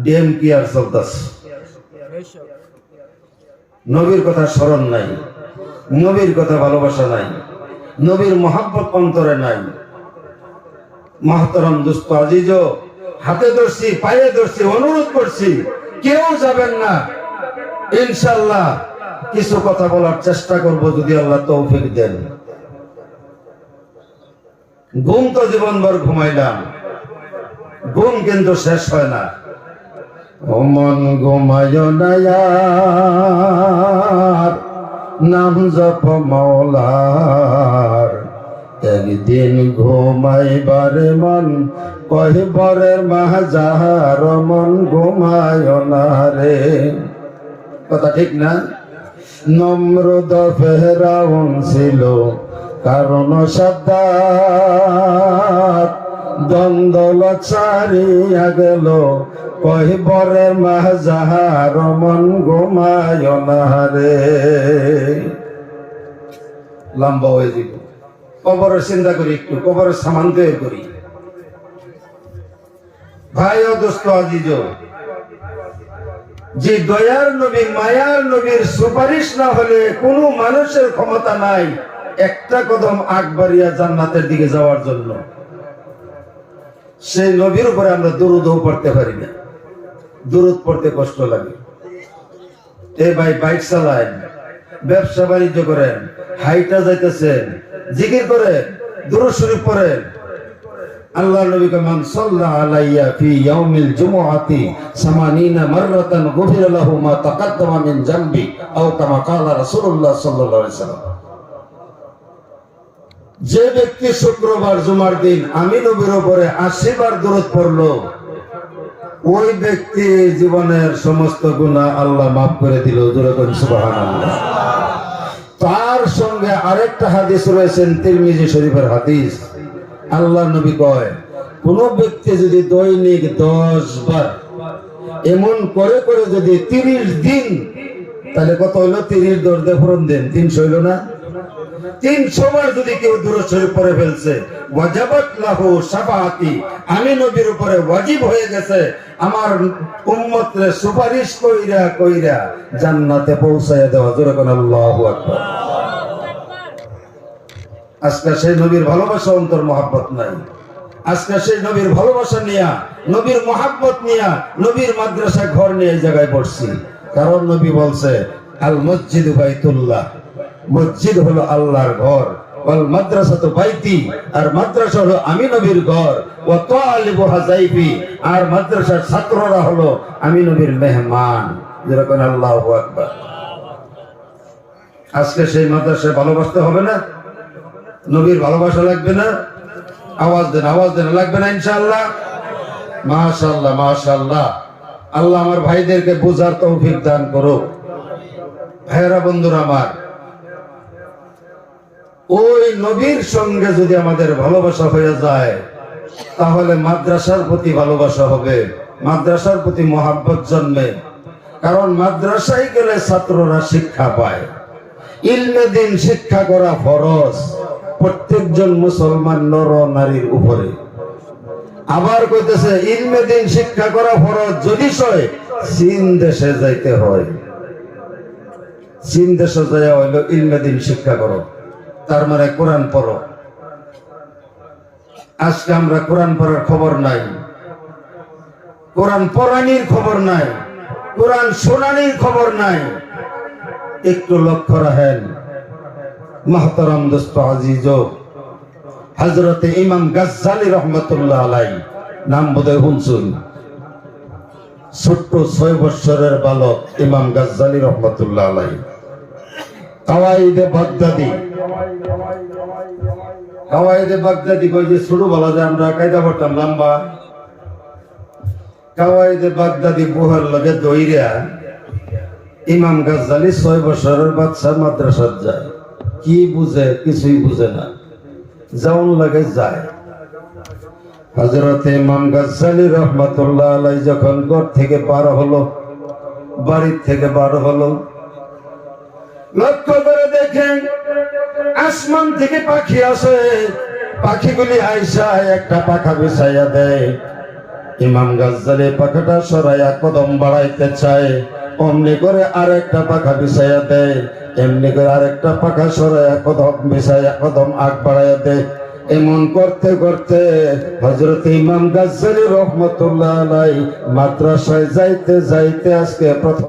DM কি আর চলতেছে, নবীর কথা স্মরণ নাই, নবীর কথা ভালোবাসা নাই, নবীর মহাব্বত অন্তরে নাই। মাহতারাম দোস্ত আজিজ, হাতে ধরছি, পায়ে ধরছি, অনুরোধ করছি, কেউ যাবেন না। ইনশাআল্লাহ কিছু কথা বলার চেষ্টা করব যদি আল্লাহ তৌফিক দেন। ঘুম তো জীবনভর ঘুমাইলাম, ঘুম কিন্তু শেষ হয় না। মন ঘুমায় না আর, নাম জপ মাওলার, একদিন ঘুমাইবার মন কহিবরের মাহাজার, মন ঘুমায় না রে। কথা ঠিক না? নমরুদ ফেরাউন ছিল কারণ সাদ্দাত, দ্বন্দ্ব ছাড়িয়া গেল কহিবরের মাহাজার, মন ঘুমায় না রে। লম্বা হয়ে যাব, কবরের চিন্তা করি, একটু কবরের সামান তৈরি করি। ভাই ও দোস্ত আজিজ, যে দয়ার নবী, মায়ার নবীর সুপারিশ না হলে কোনো মানুষের ক্ষমতা নাই একটা কদম আগ বাড়িয়া জান্নাতের দিকে যাওয়ার জন্য। সেই নবীর উপরে আমরা দুরূদও পড়তে পারি না, দুরূদ পড়তে কষ্ট লাগে। এই ভাই বাইক চালায়, ব্যবসা বাণিজ্য করেন, হাইটা যাইতেছেন, জিকির করেন, দুরূদ শরীফ পড়েন। আল্লাহ নবী মান সাল্লাল্লাহু আলাইহি ফি ইয়াউমিল জুমআতি 80 মাররাতান গুফিরা লাহু মা তাকাদ্দামা মিন জামবি আও কামা ক্বালা রাসূলুল্লাহ সাল্লাল্লাহু আলাইহি ওয়াসাল্লাম। যে ব্যক্তি শুক্রবার জুমার দিন আমি নবীর উপরে 80 বার দরুদ পড়লো, ওই ব্যক্তি জীবনের সমস্ত গুনাহ আল্লাহ মাফ করে দিল। জোরে বলুন সুবহানাল্লাহ। তার সঙ্গে আরেকটা হাদিস রয়েছে, তিরমিজি শরীফের হাদিস। আল্লাহ নবী কয়, কোন ব্যক্তি যদি দৈনিক 10 বার এমন করে করে যদি 30 দিন, তাহলে কত হইলো? 30 10 দিয়ে পূরণ দেন, 300 হইলো না? 300 বার যদি কেউ দুরূদ শরীফ পড়ে ফেলছে, ওয়াজাবাত লাহু শাফাআতি, আমি নবীর উপরে ওয়াজিব হয়ে গেছে আমার উম্মতরে সুপারিশ কইরা কইরা জান্নাতে পৌঁছায় দেওয়া। জোরে কোন আল্লাহু আকবার। আজকে সেই নবীর ভালোবাসা, অন্তর মহাব্বত নাই। আজকে সেই নবীর ভালোবাসা নিয়া, নবীর মহাব্বত নিয়া, নবীর মাদ্রাসা ঘর নিয়ে এই জায়গায় পড়ছি। কারণ নবী বলছে, আল মসজিদু বাইতুল্লাহ, মসজিদ হলো আল্লাহর ঘর, ওয়াল মাদ্রাসাতু বাইতি, আর মাদ্রাসা হলো আমি নবীর ঘর, ওয়া তালিবু হাযাইফি, আর মাদ্রাসার ছাত্ররা হলো আমি নবীর মেহমান। যেরকম আল্লাহু আকবার। আজকে সেই মাদ্রাসায় ভালোবাসতে হবে না? নবীর ভালোবাসা লাগবে না? আওয়াজ দেন, আওয়াজ দেন, লাগবে না ইনশাআল্লাহ? মাশাআল্লাহ, মাশাআল্লাহ। আল্লাহ আমার ভাইদেরকে বুঝার তৌফিক দান করুক। ভাইরা, বন্ধুরা আমার, ওই নবীর সঙ্গে যদি আমাদের ভালোবাসা হয়ে যায়, তাহলে মাদ্রাসার প্রতি ভালোবাসা হবে, মাদ্রাসার প্রতি মহাব্বত জন্মে। কারণ মাদ্রাসায় গেলে ছাত্ররা শিক্ষা পায়। ইলমে দিন শিক্ষা করা ফরজ প্রত্যেকজন মুসলমান নর নারীর উপরে। আবার কইতেছে ইলমে দিন শিক্ষা করা ফরজ যদি সয় চীন দেশে যাইতে হয়। চীন দেশে যাওয়া হইল ইলমে দিন শিক্ষা করো, তার মানে কোরআন পড়ো। আজকে আমরা কোরআন পড়ার খবর নাই, কোরআন পড়ানির খবর নাই, কোরআন শোনানির খবর নাই। একটু লক্ষ্য রাখেন মাহতারাম দোস্ত আজিজ, হযরতে ইমাম গাজ্জালী রহমাতুল্লাহ আলাইহি নাম বোধহয় শুনছেন। ছোট্ট 6 বছরের বালক ইমাম গাজ্জালী রহমাতুল্লাহ আলাইহি, কাওয়াইদে বাগদাদি, কাওয়াইদে বাগদাদি কই যে ছোট বলা যায়, আমরা কায়দা পড়তাম লম্বা। কাওয়াইদে বাগদাদি বুহার লগে দইরা ইমাম গাজ্জালী 6 বছরের বাচ্চা মাদ্রাসাত যায়। কি বুঝে? কিছুই বুঝে না, যাওন লাগে যায়। হযরতে ইমাম গাজ্জালী রহমাতুল্লাহ আলাইহি যখন ঘর থেকে বার হলো, বাড়ি থেকে বার হলো, লক্ষ্য করে দেখেন আসমান থেকে পাখি আসে। পাখিগুলি আইসা একটা পাখা বিছাইয়া দেয়, ইমাম গাজ্জালী পাখাটা সরাইয়া কদম বাড়াইতে চায়, অমনি করে আরেকটা পাখা বিছাইয়া দেয়, এমনি করে আরেকটা পাখা সরাইয়া কদম বিছাইয়া কদম আগ বাড়াইয়া দেয়। এমন করতে করতে হযরত ইমাম গাজ্জালী রহমাতুল্লাহ আলাইহি মাদ্রাসায় যাইতে যাইতে আজকে প্রথম